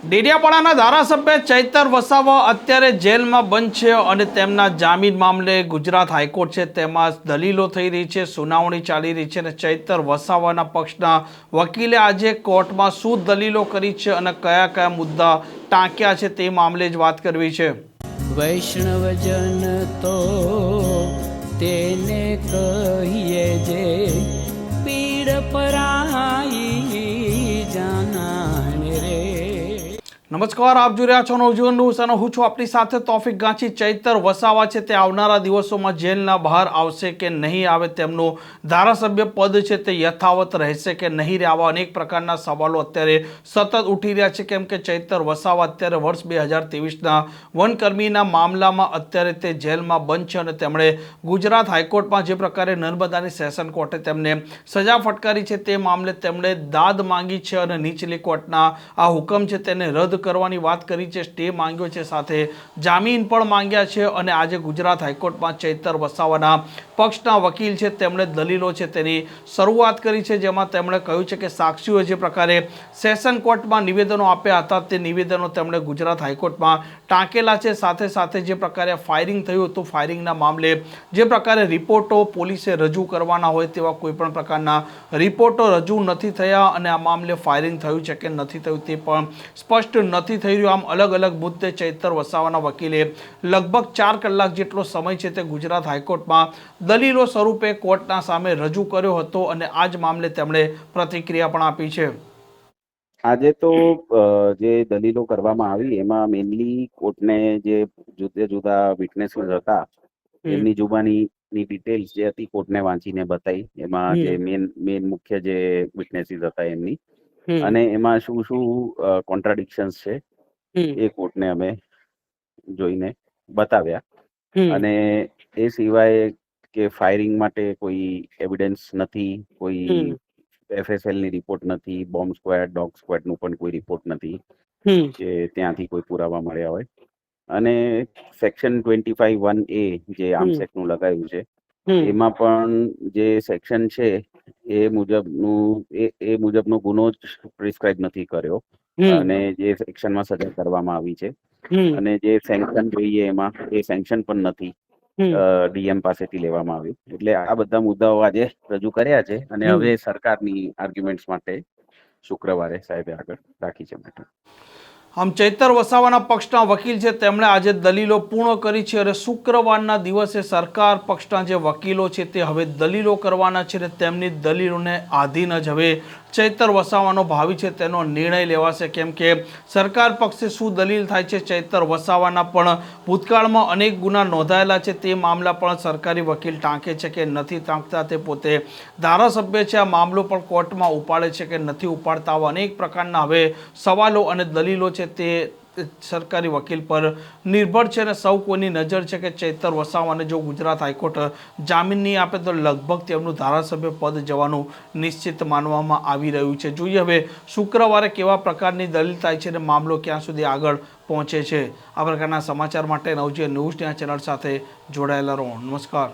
ડેડિયાપાડાના ધારાસભ્ય ચૈતર વસાવા અત્યારે જેલમાં બંધ છે અને તેમના જામીન મામલે ગુજરાત હાઈકોર્ટ છે તેમાં દલીલો થઈ રહી છે, સુનાવણી ચાલી રહી છે અને ચૈતર વસાવાના પક્ષના વકીલે આજે કોર્ટમાં શું દલીલો કરી છે અને કયા કયા મુદ્દા ટાંક્યા છે તે મામલે જ વાત કરવી છે। વૈષ્ણવજન તો તેને કહીએ જે પીડ પરાઈ જાનાને રે। નમસ્કાર, આપ જોઈ રહ્યા છો નવજીવન ન્યૂઝ અને હું છું આપની સાથે તોફિક ગાંચી। ચૈતર વસાવા છે તે આવનારા દિવસોમાં જેલના બહાર આવશે કે નહીં આવે, તેમનું ધારાસભ્ય પદ છે તે યથાવત રહેશે કે નહીં રહે, આવા અનેક પ્રકારના સવાલો અત્યારે સતત ઉઠી રહ્યા છે। કેમ કે ચૈતર વસાવા અત્યારે વર્ષ 2023ના વનકર્મીના મામલામાં અત્યારે તે જેલમાં બંધ છે અને તેમણે ગુજરાત હાઈકોર્ટમાં જે પ્રકારે નર્મદાની સેશન કોર્ટે તેમને સજા ફટકારી છે તે મામલે તેમણે દાદ માંગી છે અને નીચલી કોર્ટના આ હુકમ છે તેને રદ કરવાની વાત કરી છે, સ્ટે માંગ્યો છે, સાથે જામીન પણ માંગ્યા છે અને આજે ગુજરાત હાઈકોર્ટમાં ચૈતર વસાવાના પક્ષના વકીલ છે તેમણે દલીલો છે તેની શરૂઆત કરી છે, જેમાં તેમણે કહ્યું છે કે સાક્ષીઓએ જે પ્રકારે સેશન કોર્ટમાં નિવેદનો આપ્યા હતા તે નિવેદનો તેમણે ગુજરાત હાઈકોર્ટમાં ટાંકેલા છે। સાથે સાથે જે પ્રકારે ફાયરિંગ થયું હતું, ફાયરિંગના મામલે જે પ્રકારે રિપોર્ટો પોલીસે રજૂ કરવાના હોય તેવા કોઈ પણ પ્રકારના રિપોર્ટો રજૂ નથી થયા અને આ મામલે ફાયરિંગ થયું છે કે નથી થયું તે પણ સ્પષ્ટ નથી થઈ રહ્યું। આમ અલગ અલગ મુદ્દે ચૈતર વસાવાના વકીલે લગભગ 4 કલાક જેટલો સમય છે તે ગુજરાત હાઈકોર્ટમાં દલીલો સ્વરૂપે કોર્ટના સામે રજૂ કર્યો હતો અને આ જ મામલે તેમણે પ્રતિક્રિયા પણ આપી છે। આજે તો જે દલીલો કરવામાં આવી એમાં મેઇનલી કોર્ટને જે જુદા જુદા વિટનેસીસ હતા એમની જુબાનીની ડિટેલ્સ જે હતી કોર્ટને વાંચીને બતાવી। એમાં જે મેઇન મુખ્ય જે વિટનેસીસ હતા એમની અને એમાં શું શું કોન્ટ્રાડિક્શન્સ છે એ કોર્ટને અમે જોઈને બતાવ્યા। અને એ સિવાય કે ફાયરિંગ માટે કોઈ એવિડન્સ નથી, કોઈ FSL ની રિપોર્ટ નથી, બોમ્બ સ્ક્વોડ, ડોગ સ્ક્વોડ નું પણ કોઈ રિપોર્ટ નથી કે ત્યાંથી કોઈ પુરાવા મળ્યા હોય। અને સેક્શન 25(1)A જે આર્મ્સ એક્ટ નું લગાવ્યું છે એમાં પણ જે સેક્શન છે એ મુજબનો ગુનો જ પ્રિસ્ક્રાઇબ નથી કર્યો અને જે સેક્શનમાં સજા કરવામાં આવી છે અને જે સેન્કશન જોઈએ એમાં એ સેન્કશન પણ નથી ડીએમ પાસેથી લેવામાં આવ્યું। એટલે આ બધા મુદ્દાઓ આજે રજૂ કર્યા છે અને હવે સરકારની આર્ગ્યુમેન્ટ્સ માટે શુક્રવારે સાહેબે આગળ રાખી છે મેટર। આમ ચૈતર વસાવાના પક્ષના વકીલ છે તેમણે આજે દલીલો પૂર્ણ કરી છે અને શુક્રવારના દિવસે સરકાર પક્ષના જે વકીલો છે તે હવે દલીલો કરવાના છે અને તેમની દલીલોને આધીન જ હવે ચૈતર વસાવાનો ભાવિ છે તેનો નિર્ણય લેવાશે। કેમ કે સરકાર પક્ષે શું દલીલ થાય છે, ચૈતર વસાવાના પણ ભૂતકાળમાં અનેક ગુના નોંધાયેલા છે તે મામલા પણ સરકારી વકીલ ટાંકે છે કે નથી ટાંકતા, તે પોતે ધારાસભ્ય છે આ મામલો પણ કોર્ટમાં ઉપાડે છે કે નથી ઉપાડતા, આવા અનેક પ્રકારના હવે સવાલો અને દલીલો છે તે સરકારી વકીલ પર નિર્ભર છે અને સૌ કોઈની નજર છે કે ચૈતર વસાવાને જો ગુજરાત હાઈકોર્ટ જામીન નહીં આપે તો લગભગ તેમનું ધારાસભ્ય પદ જવાનું નિશ્ચિત માનવામાં આવી રહ્યું છે। જોઈએ હવે શુક્રવારે કેવા પ્રકારની દલીલ થાય છે અને મામલો ક્યાં સુધી આગળ પહોંચે છે। આ પ્રકારના સમાચાર માટે નવજીવન ન્યૂઝ ચેનલ સાથે જોડાયેલા રહો। નમસ્કાર।